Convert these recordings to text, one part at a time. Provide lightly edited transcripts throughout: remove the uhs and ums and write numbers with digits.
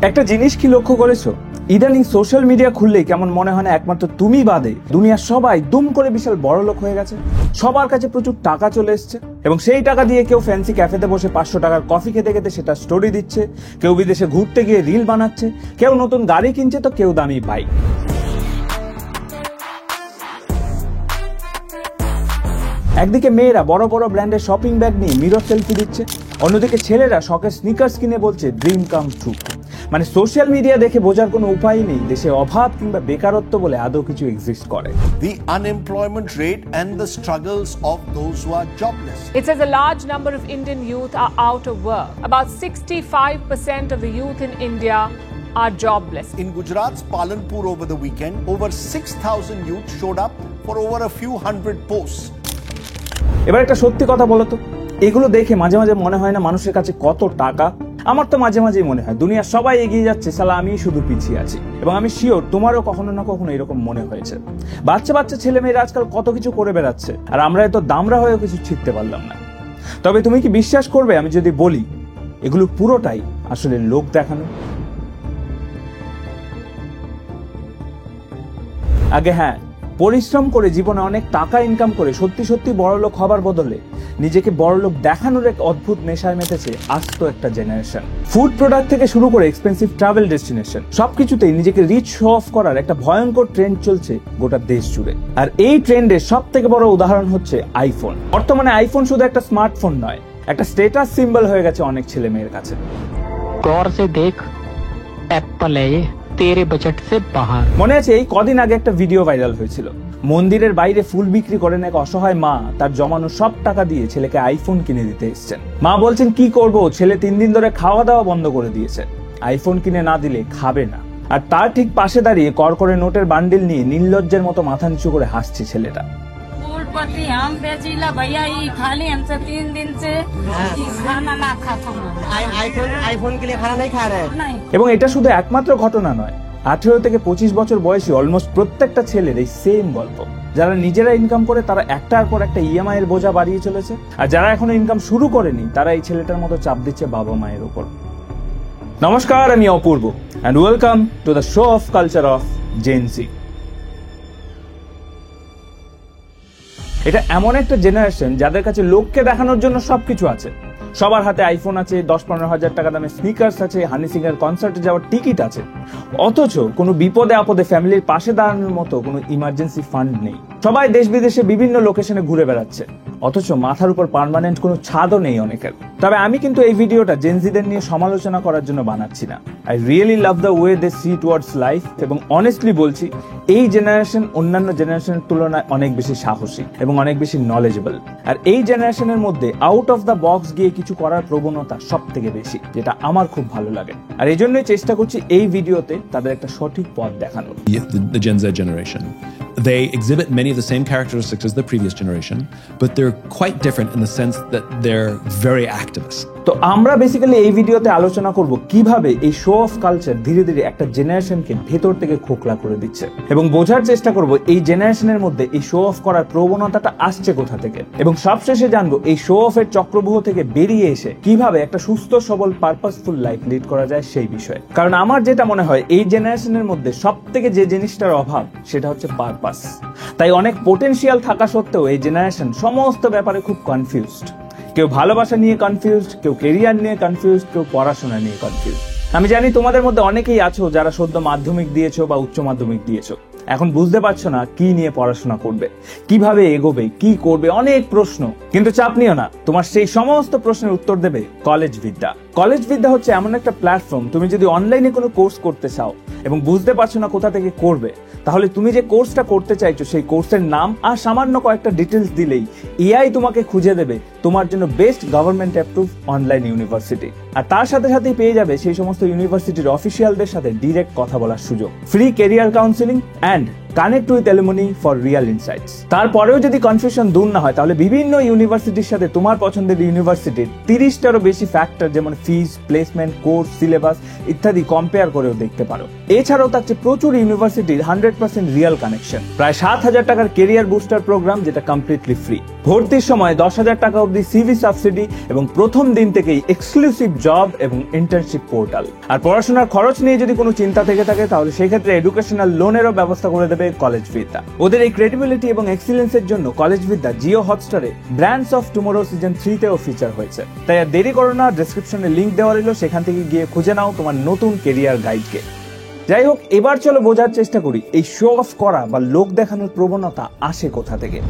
একটা জিনিস কি লক্ষ্য করেছো? ইদানিং সোশ্যাল মিডিয়া খুললেই কেমন মনে হয় না একমাত্র তুমি বাদে দুনিয়ার সবাই দুম করে বিশাল বড়লোক হয়ে গেছে। সবার কাছে প্রচুর টাকা চলে এসছে এবং সেই টাকা দিয়ে কেউ ফ্যান্সি ক্যাফেতে বসে 500 টাকার কফি খেতে খেতে সেটা স্টোরি দিচ্ছে, কেউ বিদেশে ঘুরতে গিয়ে রিল বানাচ্ছে, কেউ নতুন গাড়ি কিনছে, তো কেউ দামি বাইক। একদিকে মেয়েরা বড় বড় ব্র্যান্ডের শপিং ব্যাগ নিয়ে মিরর সেলফি দিচ্ছে, অন্যদিকে ছেলেরা শখের স্নিকার্স কিনে বলছে ড্রিম কাম ট্রু। মানে সোশ্যাল মিডিয়া দেখে বোঝার কোনো উপায় নেই দেশে অভাব কিংবা বেকারত্ব বলে আদৌ কিছু এক্সিস্ট করে। The unemployment rate and the struggles of those who are jobless. It says a large number of Indian youth are out of work. About 65% of the youth in India are jobless. In Gujarat's Palanpur over the weekend, over 6,000 youth showed up for over a few hundred posts. এবার একটা সত্যি কথা বলো তো, এগুলো দেখে মাঝে মাঝে মনে হয় না মানুষের কাছে কত টাকা? আমার তো মাঝে মাঝেই মনে হয় দুনিয়া সবাই এগিয়ে যাচ্ছে, সালা আমি শুধু পিছিয়ে আছি। এবং আমি শিওর তোমারও কখনো না কখনো এরকম মনে হয়েছে। বাচ্চা বাচ্চা ছেলে মেয়েরা আজকাল কত কিছু করে বেড়াচ্ছে, আর আমরা এত দামরা হয়েও কিছু শিখতে পারলাম না। তবে তুমি কি বিশ্বাস করবে আমি যদি বলি এগুলো পুরোটাই আসলে লোক দেখানো? আগে হ্যাঁ, পরিশ্রম করে জীবনে অনেক টাকা ইনকাম করে সত্যি সত্যি বড়লোক হবার বদলে নিজেকে বড়লোক দেখানোর এক অদ্ভুত নেশায় মেতেছে আস্ত একটা জেনারেশন। ফুড প্রোডাক্ট থেকে শুরু করে এক্সপেন্সিভ ট্রাভেল ডেস্টিনেশন সবকিছুতেই নিজেকে রিচ শো অফ করার একটা ভয়ঙ্কর ট্রেন্ড চলছে গোটা দেশ জুড়ে। আর এই ট্রেন্ডের সব থেকে বড় উদাহরণ হচ্ছে আইফোন। বর্তমানে আইফোন শুধু একটা স্মার্টফোন নয়, একটা স্টেটাস সিম্বল হয়ে গেছে অনেক ছেলে মেয়ের কাছে। गौर से देख, एप्पल है ये, तेरे बजट से बाहर। মনে আছে এই কদিন আগে একটা ভিডিও ভাইরাল হয়েছিল, মন্দিরের বাইরে ফুল বিক্রি করেন এক অসহায় মা তার জমানো সব টাকা দিয়ে ছেলেকে আইফোন কিনে দিতে এসেছেন। মা বলছেন কি করব, ছেলে 3 দিন ধরে খাওয়া দাওয়া বন্ধ করে দিয়েছে, আইফোন কিনে না দিলে খাবে না। আর তার ঠিক পাশে দাঁড়িয়ে করকরে নোটের বান্ডিল নিয়ে নির্লজ্জের মতো মাথা নিচু করে হাসছে ছেলেটা। हम बेचीला भैया ये खाली हमसे 3 दिन से खाना ना खाता आईफोन के लिए खाना नहीं खा रहे नहीं। এবং এটা শুধু একমাত্র ঘটনা নয়, 18 থেকে 25 বছর বয়সী অলমোস্ট প্রত্যেকটা ছেলের এই সেম গল্প। যারা নিজেরা ইনকাম করে তারা একটার পর একটা ইএমআই এর বোঝা বাড়িয়ে চলেছে, আর যারা এখনো ইনকাম শুরু করেনি তারা এই ছেলেটার মতো চাপ দিচ্ছে বাবা মায়ের উপর। নমস্কার, আমি অপূর্ব and welcome to the show of culture of Gen Z। এটা এমন একটা জেনারেশন যাদের কাছে লোককে দেখানোর জন্য সবকিছু আছে। সবার হাতে আইফোন আছে, 10-15 হাজার টাকা দামে স্নিকার্স আছে, হানি সিং এর কনসার্টে যাওয়ার টিকিট আছে, অথচ কোনো বিপদে আপদে ফ্যামিলির পাশে দাঁড়ানোর মতো কোনো ইমার্জেন্সি ফান্ড নেই। সবাই দেশ বিদেশে বিভিন্ন লোকেশনে ঘুরে বেড়াচ্ছে, অথচ মাথার উপর পার্মানেন্ট কোনো ছাদও নেই অনেকের। তবে আমি কিন্তু এই ভিডিওটা জেনজিদের নিয়ে সমালোচনা করার জন্য বানাচ্ছি না। I really love the way they see towards life, এবং অনেস্টলি বলছি এই জেনারেশন অন্যান্য জেনারেশনের তুলনায় অনেক বেশি সাহসী এবং অনেক বেশি নলেজেবল। আর এই জেনারেশনের মধ্যে আউট অফ দ্য বক্স গিয়ে কিছু করার প্রবণতা সব থেকে বেশি, যেটা আমার খুব ভালো লাগে। আর এই জন্যই চেষ্টা করছি এই ভিডিওতে তাদের একটা সঠিক পথ দেখানোর। The Gen Z generation. They exhibit many of the same characteristics as the previous generation, but they're quite different in the sense that they're very activist. তো আমরা বেসিক্যালি এই ভিডিওতে আলোচনা করব কিভাবে এই শো অফ কালচার ধীরে ধীরে একটা জেনারেশনকে ভেতর থেকে খোকলা করে দিচ্ছে, এবং বোঝার চেষ্টা করব এই জেনারেশনের মধ্যে এই শো অফ করার প্রবণতাটা আসছে কোথা থেকে, এবং সবশেষে জানবো এই শো অফের চক্রব্যূহ থেকে বেরিয়ে এসে কিভাবে একটা সুস্থ সবল পারপাসফুল লাইফ লিড করা যায় সেই বিষয়ে। কারণ আমার যেটা মনে হয় এই জেনারেশনের মধ্যে সব থেকে যে জিনিসটার অভাব সেটা হচ্ছে পারপাস। তাই অনেক পোটেনশিয়াল থাকা সত্ত্বেও এই জেনারেশন সমস্ত ব্যাপারে খুব কনফিউজড। কেউ ভালোবাসা নিয়ে কনফিউজড, কেউ কেরিয়ার নিয়ে কনফিউজড, কেউ পড়াশোনা নিয়ে কনফিউজড। আমি জানি তোমাদের মধ্যে অনেকেই আছো যারা সদ্য মাধ্যমিক দিয়েছো বা উচ্চ মাধ্যমিক দিয়েছো, এখন বুঝতে পারছো না কি নিয়ে পড়াশোনা করবে, কিভাবে এগোবে, কি করবে, অনেক প্রশ্ন। কিন্তু চাপ নিও না, তোমার সেই সমস্ত প্রশ্নের উত্তর দেবে কলেজ বিদ্যা। কলেজ বিদ্যা হচ্ছে এমন একটা প্ল্যাটফর্ম, তুমি যদি অনলাইনে কোনো কোর্স করতে চাও এবং বুঝতে পারছো না কোথা থেকে করবে, তাহলে তুমি যে কোর্সটা করতে চাইছো সেই কোর্সের নাম আর সামান্য কয়েকটা ডিটেলস দিলেই এআই তোমাকে খুঁজে দেবে তোমার জন্য best government approve online university. আর তার সাথে সাথেই পেয়ে যাবে সেই সমস্ত ইউনিভার্সিটির অফিসিয়ালদের সাথে ডিরেক্ট কথা বলার সুযোগ, free career counselling and connect with alumni for real insights. তারপরেও যদি কনফিউশন দূর না হয় তাহলে বিভিন্ন ইউনিভার্সিটির সাথে তোমার পছন্দের ইউনিভার্সিটির 30টারও বেশি ফ্যাক্টর যেমন ফিজ, প্লেসমেন্ট, কোর্স, সিলেবাস ইত্যাদি কম্পেয়ার করেও দেখতে পারো। এছাড়াও থাকছে প্রচুর ইউনিভার্সিটির 100% রিয়েল কানেকশন, প্রায় 7,000 টাকার কেরিয়ার বুস্টার প্রোগ্রাম যেটা কমপ্লিটলি ফ্রি, ভর্তির সময় 10,000 টাকা অবধি সিভি সাবসিডি এবং প্রথম দিন থেকেই এক্সক্লুসিভ জব এবং ইন্টার্নশিপ পোর্টাল। আর পড়াশোনার খরচ নিয়ে যদি কোনো চিন্তা থেকে থাকে তাহলে সেই ক্ষেত্রে এডুকেশনাল লোনেরও ব্যবস্থা করে দেবে কলেজ বিদ্যা। ওদের এই ক্রেডিবিলিটি এবং এক্সিলেন্সের জন্য কলেজ বিদ্যা জিও হটস্টারে ব্র্যান্ডস অফ টুমোরো সিজন 3-তেও ফিচার হয়েছে। তাই আর দেরি করো না, ডেসক্রিপশনে লিংক দেওয়া রইল, সেখান থেকে গিয়ে খুঁজে নাও তোমার নতুন কেরিয়ার গাইডকে। যাই হোক, এবার চলো বোঝার চেষ্টা করি এই শো অফ করা বা লোক দেখানোর প্রবণতা আসে কোথা থেকে।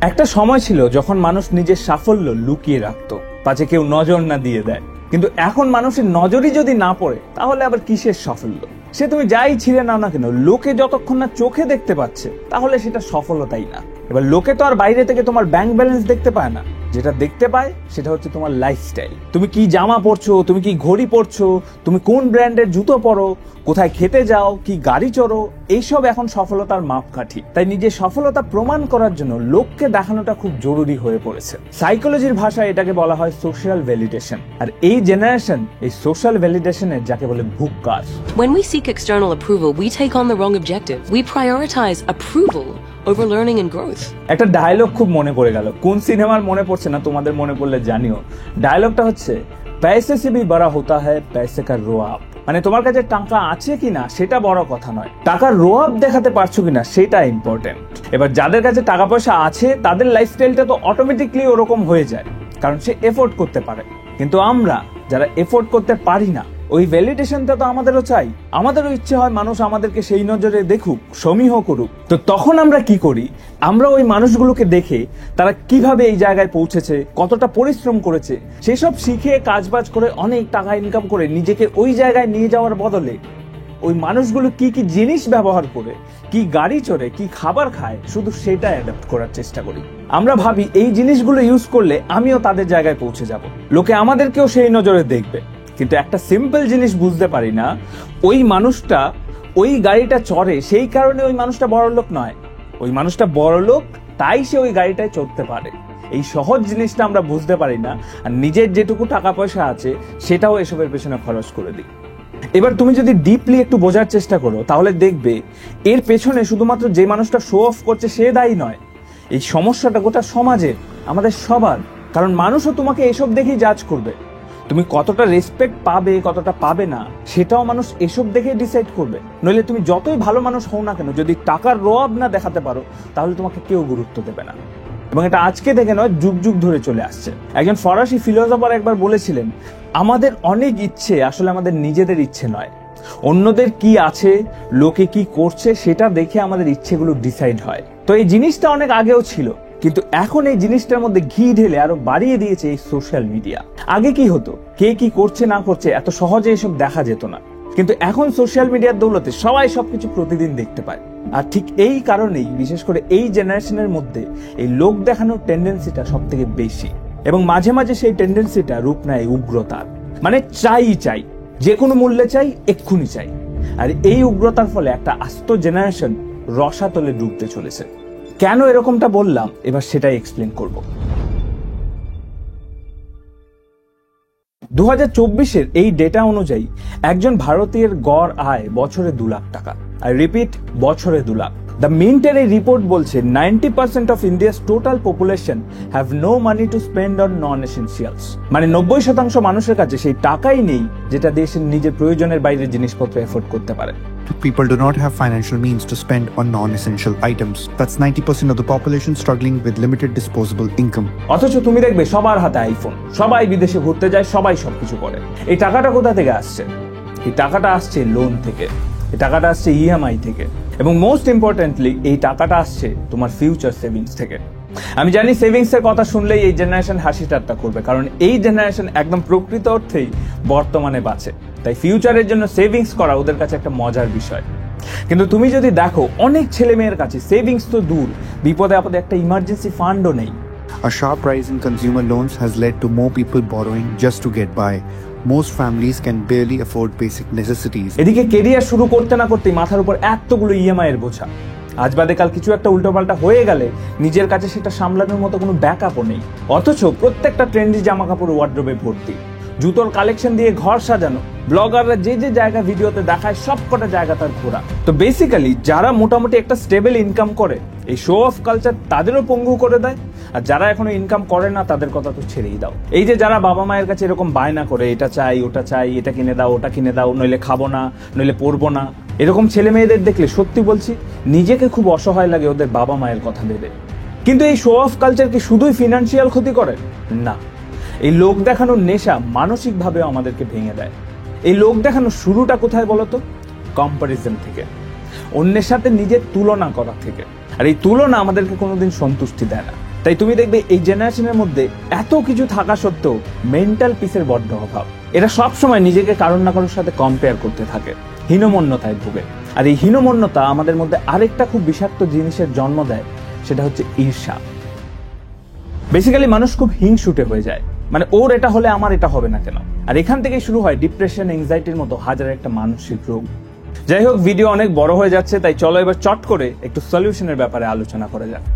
একটা সময় ছিল যখন মানুষ নিজের সাফল্য লুকিয়ে রাখতো, পাছে কেউ নজর না দিয়ে দেয়। কিন্তু এখন মানুষের নজরই যদি না পড়ে তাহলে আবার কিসের সাফল্য? সে তুমি যাই ছিঁড়ে নাও না কেন, লোকে যতক্ষণ না চোখে দেখতে পাচ্ছে তাহলে সেটা সফলতাই না। এবার লোকে তো আর বাইরে থেকে তোমার ব্যাংক ব্যালেন্স দেখতে পায় না, যেটা দেখতে পায় সেটা হচ্ছে তোমার লাইফস্টাইল। তুমি কি জামা পরছো, তুমি কি ঘড়ি পরছো, তুমি কোন ব্র্যান্ডের জুতো পরো, কোথায় খেতে যাও, কি গাড়ি চড়ো, এইসব এখন সফলতার মাপকাঠি। তাই নিজের সফলতা প্রমাণ করার জন্য লোককে দেখানোটা খুব জরুরি হয়ে পড়েছে। সাইকোলজির ভাষায় এটাকে বলা হয় সোশ্যাল ভ্যালিডেশন। আর এই জেনারেশন এই সোশ্যাল ভ্যালিডেশনের যাকে বলে ভুক্কার। When we seek external approval, we take on the wrong objective. We prioritize approval over learning and growth. একটা ডায়লগ খুব মনে পড়ে গেল, কোন সিনেমার মনে পড়ছে না, তোমাদের মনে পড়লে জানিও। ডায়লগটা হচ্ছে पैसे से भी बड़ा होता है पैसे का रोआब। মানে তোমার কাছে টাকা আছে কিনা সেটা বড় কথা নয়, টাকার রোয়াব দেখাতে পারছো কিনা সেটা ইম্পর্টেন্ট। এবার যাদের কাছে টাকা পয়সা আছে তাদের লাইফস্টাইলটা তো অটোমেটিকলি ওরকম হয়ে যায়, কারণ সে এফোর্ড করতে পারে। কিন্তু আমরা যারা এফোর্ড করতে পারি না, ওই ভ্যালিডেশনটা তো আমাদেরও চাই। আমাদেরও ইচ্ছে হয় মানুষ আমাদেরকে সেই নজরে দেখুক, সমীহ করুক। তো তখন আমরা কি করি? আমরা ওই মানুষগুলোকে দেখে তারা কিভাবে এই জায়গায় পৌঁছেছে, কতটা পরিশ্রম করেছে, সেসব শিখে কাজবাজ করে অনেক টাকা ইনকাম করে নিজেকে ওই জায়গায় নিয়ে যাওয়ার বদলে ওই মানুষগুলো কি কি জিনিস ব্যবহার করে, কি গাড়ি চড়ে, কি খাবার খায়, শুধু সেটা অ্যাডাপ্ট করার চেষ্টা করি। আমরা ভাবি এই জিনিসগুলো ইউজ করলে আমিও তাদের জায়গায় পৌঁছে যাব, লোকে আমাদেরকেও সেই নজরে দেখবে। কিন্তু একটা সিম্পল জিনিস বুঝতে পারি না, ওই মানুষটা ওই গাড়িটা চড়ে সেই কারণে ওই মানুষটা বড়লোক নয়, ওই মানুষটা বড়লোক তাই সে ওই গাড়িটায় চড়তে পারে। এই সহজ জিনিসটা আমরা বুঝতে পারি না, আর নিজের যেটুকু টাকা পয়সা আছে সেটাও এসবের পেছনে খরচ করে দিই। এবার তুমি যদি ডিপলি একটু বোঝার চেষ্টা করো তাহলে দেখবে এর পেছনে শুধুমাত্র যে মানুষটা শো অফ করছে সে দায়ী নয়, এই সমস্যাটা গোটা সমাজের, আমাদের সবার। কারণ মানুষও তোমাকে এসব দেখেই জাজ করবে। তুমি কতটা রেসপেক্ট পাবে, কতটা পাবে না, সেটাও মানুষ এসব দেখে ডিসাইড করবে। নইলে তুমি যতই ভালো মানুষ হও না কেন, যদি টাকার রোয়াব না দেখাতে পারো তাহলে তোমাকে কেউ গুরুত্ব দেবে না। এবং এটা আজকে থেকে নয়, যুগ যুগ ধরে চলে আসছে। একজন ফরাসি ফিলোসফার একবার বলেছিলেন, আমাদের অনেক ইচ্ছে আসলে আমাদের নিজেদের ইচ্ছে নয়, অন্যদের কি আছে, লোকে কি করছে সেটা দেখে আমাদের ইচ্ছেগুলো ডিসাইড হয়। তো এই জিনিসটা অনেক আগেও ছিল, কিন্তু এখন এই জিনিসটার মধ্যে ঘি ঢেলে আরো বাড়িয়ে দিয়েছে এই সোশ্যাল মিডিয়া। আগে কি হতো, কে কি করছে না করছে এত সহজে এসব দেখা যেত না, কিন্তু এখন সোশ্যাল মিডিয়ার দৌলতে সবাই সবকিছু প্রতিদিন দেখতে পায়। আর ঠিক এই কারণেই বিশেষ করে এই জেনারেশনের মধ্যে এই লোক দেখানোর টেন্ডেন্সিটা সব থেকে বেশি, এবং মাঝে মাঝে সেই টেন্ডেন্সিটা রূপ নেয় উগ্রতার। মানে চাই, যে কোনো মূল্যে চাই, এক্ষুনি চাই। আর এই উগ্রতার ফলে একটা আস্ত জেনারেশন রসাতলে ডুবতে চলেছে। কেন এরকমটা বললাম এবার সেটাই এক্সপ্লেন করব। 2024-এর এই ডেটা অনুযায়ী একজন ভারতীয়ের গড় আয় বছরে 2 লাখ টাকা। আই রিপিট, বছরে 2 লাখ। দ্য মিন্টের এই রিপোর্ট বলছে 90% of India's total population have no money to spend on non essentials. মানে 90% মানুষের কাছে সেই টাকাই নেই যেটা দেশের নিজের প্রয়োজনের বাইরে জিনিসপত্র এফোর্ড করতে পারে। People do not have financial means to spend on non-essential items. That's 90% of the population struggling with limited disposable income. অথচ তুমি দেখবে সবার হাতে আইফোন, সবাই বিদেশে ঘুরতে যায়, সবাই সবকিছু করে। এই টাকাটা কোথা থেকে আসছে? এই টাকাটা আসছে লোন থেকে, এই টাকাটা আসছে ইএমআই থেকে, এবং মোস্ট ইম্পর্টেন্টলি এই টাকাটা আসছে তোমার ফিউচার সেভিংস থেকে। আমি জানি সেভিংস এর কথা শুনলেই এই জেনারেশন হাসি ঠাট্টা করবে, কারণ এই জেনারেশন একদম প্রকৃত অর্থেই বর্তমানে বাঁচে। তাই ফিউচারের জন্য সেভিংস করা ওদের কাছে একটা মজার বিষয়। কিন্তু তুমি যদি দেখো অনেক ছেলে মেয়ের কাছে সেভিংস তো দূর, বিপদে আপদে একটা ইমার্জেন্সি ফান্ডও নেই। A sharp rise in consumer loans has led to more people borrowing just to get by. Most families can barely afford basic necessities. এদিকে কেরিয়ার শুরু করতে না করতেই মাথার উপর এতগুলো ইএমআই এর বোঝা। আজ বাদে কাল কিছু একটা উল্টোপাল্টা হয়ে গেলে নিজের কাছে সেটা সামলানোর মতো কোনো ব্যাকআপও নেই। অথচ প্রত্যেকটা ট্রেন্ডি জামা কাপড় ওয়ার্ড্রোবে ভর্তি, জুতোর কালেকশন দিয়ে ঘর সাজানো, ব্লগাররা যে যে জায়গা ভিডিওতে দেখায় সবকটা জায়গা তার ঘোরা। তো বেসিক্যালি যারা মোটামুটি একটা স্টেবল ইনকাম করে, এই শো অফ কালচার তাদেরও পঙ্গু করে দেয়। আর যারা এখনো ইনকাম করে না তাদের কথা তো ছেড়েই দাও। এই যে যারা বাবা মায়ের কাছে এরকম বায়না করে, এটা চাই ওটা চাই, এটা কিনে দাও ওটা কিনে দাও, নইলে খাবো না, নইলে পড়বো না, এরকম ছেলে মেয়েদের দেখলে সত্যি বলছি নিজেকে খুব অসহায় লাগে ওদের বাবা মায়ের কথা ভেবে। কিন্তু এই শো অফ কালচার কি শুধুই ফিনান্সিয়াল ক্ষতি করে? না, এই লোক দেখানোর নেশা মানসিকভাবেও আমাদেরকে ভেঙে দেয়। এই লোক দেখানোর শুরুটা কোথায় বলতো? কম্পারিজন থেকে, অন্যের সাথে নিজের তুলনা করা থেকে। আর এই তুলনা আমাদেরকে কোনোদিন সন্তুষ্টি দেয় না। তাই তুমি দেখবে এই জেনারেশনের মধ্যে এত কিছু থাকা সত্ত্বেও মেন্টাল পিসের বড্ড অভাব। এরা সবসময় নিজেকে কারোর না কারোর সাথে কম্পেয়ার করতে থাকে, হীনমন্যতায় ভুগে। আর এই হীনমন্যতা আমাদের মধ্যে আরেকটা খুব বিষাক্ত জিনিসের জন্ম দেয়, সেটা হচ্ছে ঈর্ষা। বেসিক্যালি মানুষ খুব হিংসুটে হয়ে যায়, মানে ওর এটা হলে আমার এটা হবে না কেন। আর এখান থেকেই শুরু হয় ডিপ্রেশন, এংজাইটির মতো হাজার একটা মানসিক রোগ। যাই হোক, ভিডিও অনেক বড় হয়ে যাচ্ছে, তাই চলো এবার চট করে একটু সলিউশনের ব্যাপারে আলোচনা করা যাক।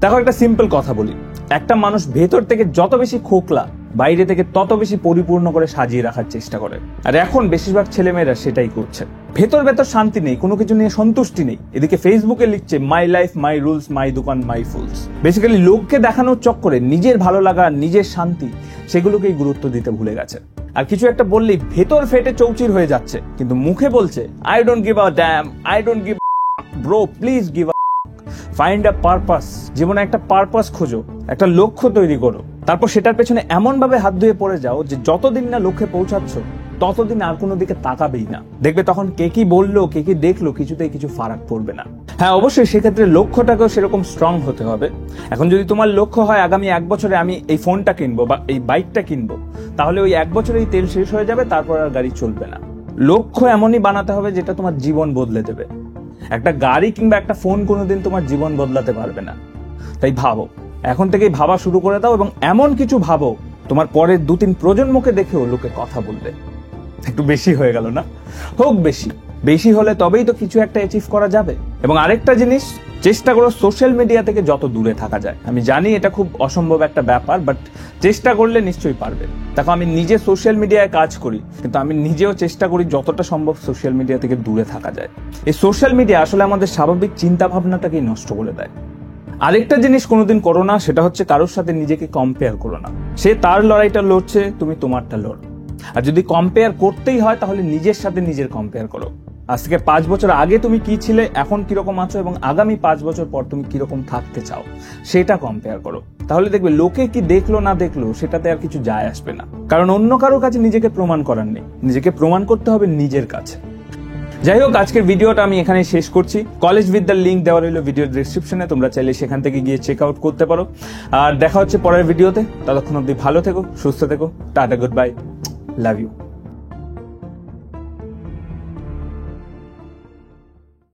দেখো, একটা সিম্পল কথা বলি, একটা মানুষ ভেতর থেকে যত বেশি খোকলা, বাইরে থেকে তত বেশি পরিপূর্ণ করে সাজিয়ে রাখার চেষ্টা করে। আর এখন বেশিরভাগ ছেলেমেয়েরা সেটাই করছে। ভেতর ভেতর শান্তি নেই, কোনো কিছু নিয়ে সন্তুষ্টি নেই। এদিকে ফেসবুকে লিখছে মাই লাইফ মাই রুলস, মাই দোকান মাই ফুলস। বেসিক্যালি লোককে দেখানোর চক্করে নিজের ভালো লাগা, নিজের শান্তি, সেগুলোকেই গুরুত্ব দিতে ভুলে গেছে। আর কিছু একটা বললেই ভেতর ফেটে চৌচির হয়ে যাচ্ছে, কিন্তু মুখে বলছে I don't give a dam, I don't give bro, please give a find a purpose. জীবনে একটা পারপাস খোঁজো, একটা লক্ষ্য তৈরি করো, তারপর সেটার পেছনে এমন ভাবে হাত ধুয়ে পড়ে যাও যে যতদিন না লক্ষ্যে পৌঁছাচ্ছ ততদিন আর কোনো দিকে তাকাবেই না। দেখবে তখন কে কি বললো, কে কি দেখলো, কিছুতেই কিছু ফারাক পড়বে না। হ্যাঁ, অবশ্যই সেক্ষেত্রে লক্ষ্যটাকেও সেরকম স্ট্রং হতে হবে। এখন যদি তোমার লক্ষ্য হয় আগামী 1 বছরে আমি এই ফোনটা কিনবো বা এই বাইকটা কিনবো, তাহলে ওই 1 বছরেই তেল শেষ হয়ে যাবে, তারপর আর গাড়ি চলবে না। লক্ষ্য এমনই বানাতে হবে যেটা তোমার জীবন বদলে দেবে। একটা গাড়ি কিংবা একটা ফোন কোনোদিন তোমার জীবন বদলাতে পারবে না। তাই ভাবো, এখন থেকেই ভাবা শুরু করে দাও, এবং এমন কিছু ভাবো তোমার পরের 2-3 প্রজন্মকে দেখেও লোকে কথা বলবে। একটু বেশি হয়ে গেল না? হোক বেশি, বেশি হলে তবেই তো কিছু একটা অ্যাচিভ করা যাবে। এবং আরেকটা জিনিস, চেষ্টা করো সোশ্যাল মিডিয়া থেকে যত দূরে থাকা যায়। আমি জানি এটা খুব অসম্ভব একটা ব্যাপার, বাট চেষ্টা করলে নিশ্চয়ই পারবে। দেখো, আমি নিজে সোশ্যাল মিডিয়ায় কাজ করি, কিন্তু আমি নিজেও চেষ্টা করি যতটা সম্ভব সোশ্যাল মিডিয়া থেকে দূরে থাকা যায়। এই সোশ্যাল মিডিয়া আসলে আমাদের স্বাভাবিক চিন্তা ভাবনাটাকেই নষ্ট করে দেয়। আরেকটা জিনিস কোনোদিন করো না, সেটা হচ্ছে কারোর সাথে নিজেকে কম্পেয়ার করো না। সে তার লড়াইটা লড়ছে, তুমি তোমারটা লড়ো। আর যদি কম্পেয়ার করতেই হয় তাহলে নিজের সাথে নিজের কম্পেয়ার করো। আজ থেকে 5 বছর আগে তুমি কি ছিলে, এখন কিরকম আছো, এবং আগামী 5 বছর পর তুমি কিরকম থাকতে চাও, সেটা কম্পেয়ার করো। তাহলে দেখবে লোকে কি দেখলো না দেখলো সেটাতে আর কিছু যায় আসবে না। কারণ অন্য কারোর কাছে নিজেকে প্রমাণ করার নেই, নিজেকে প্রমাণ করতে হবে নিজের কাছে। যাই হোক, আজকের ভিডিওটা আমি এখানে শেষ করছি। কলেজ বিদ্যার লিঙ্ক দেওয়া রইল ভিডিওর ডেসক্রিপশনে, তোমরা চাইলে সেখান থেকে গিয়ে চেক আউট করতে পারো। আর দেখা হচ্ছে পরের ভিডিওতে। ততক্ষণ অবধি ভালো থেকো, সুস্থ থেকো, tata, goodbye, love you.